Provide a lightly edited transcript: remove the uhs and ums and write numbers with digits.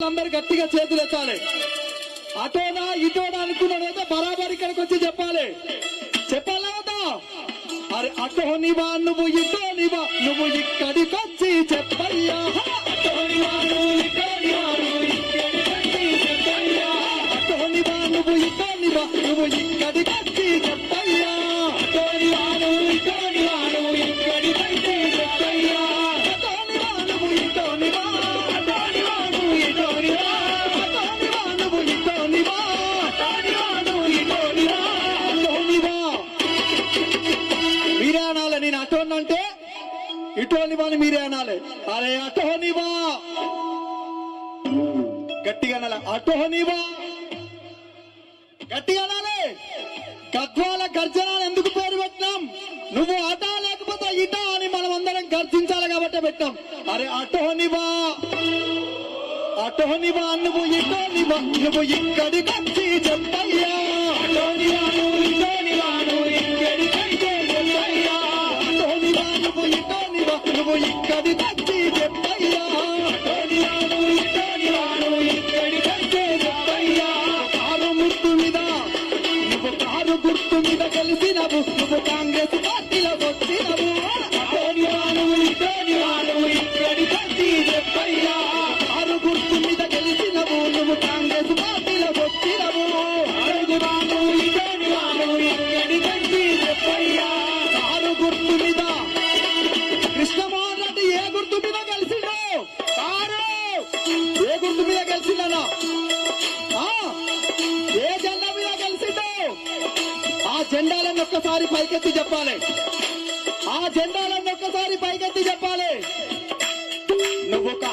అందరు గట్టిగా చేతులు ఎత్తాలి. అటోనా ఇటోనా అనుకున్నాడైతే బరాబర్ ఇక్కడికి వచ్చి చెప్పాలి. చెప్పాలా వద్దా? అరే అటోనివా నువ్వు ఇటోనివా నువ్వు ఇక్కడికి వచ్చి చెప్పయ్యా. అటోనివా నువ్వు ఇటోనివా నువ్వు ఇక్కడికి వచ్చి చెప్పయ్యా. అటోనివా నువ్వు ఇటోనివా నువ్వు ఇక్కడికి వచ్చి చెప్పయ్యా. అటోనివా నువ్వు ఇటోనివా మీరే అనాలి. నేను అటోనంటే ఇటోనివా అని మీరే అనాలి. అరే అటోనివా గట్టిగా అనాలి. అటోనివా గట్టిగా అనాలి. గద్వాల గర్జన ఎందుకు పేరు పెట్టినాం? నువ్వు అటా లేకపోతే ఇటా అని మనం అందరం గర్జించాలి కాబట్టి పెట్టాం. అరే అటోనివా అటోనివా నువ్వు ఇటోనివా నువ్వు ఇక్కడికి వచ్చి చెప్పయ్యా. అటోనివా నువ్వు ఇటోనివా నువ్వు ఇక్కడికి వచ్చి చెప్పయ్యా. అటోనివా నువ్వు ఇటోనివా నువ్వు ఇక్కడికి వచ్చి చెప్పయ్యా. అటోనివా నువ్వు ఇటోనివా నువ్వు ఇక్కడికి వచ్చి చెప్పయ్యా. కారు గుర్తు మీద నువ్వు కారు గుర్తు మీద కలిసినవు. నువ్వు కాంగ్రెస్ పార్టీలో వచ్చినవు. అటోనివా నువ్వు ఇటోనివా నువ్వు ఇక్కడికి వచ్చి చెప్పయ్యా. కారు గుర్తు మీద గెలిచినవు. నువ్వు కాంగ్రెస్ పార్టీలో వచ్చినవు. అటోనివా నువ్వు ఇటోనివా నువ్వు ఇక్కడికి వచ్చి చెప్పయ్యా. కారు గుర్తు మీద కృష్ణమోహన్ రెడ్డి ఏ గుర్తు మీద గెలిచిండు? కారు ఏ గుర్తు మీద గెలిచిందన్నా? ఏ జెండా మీద గెలిచిండు? ఆ జెండాలను ఒక్కసారి పైకెత్తి చెప్పాలి. ఆ జెండాలను ఒక్కసారి పైకెత్తి చెప్పాలి.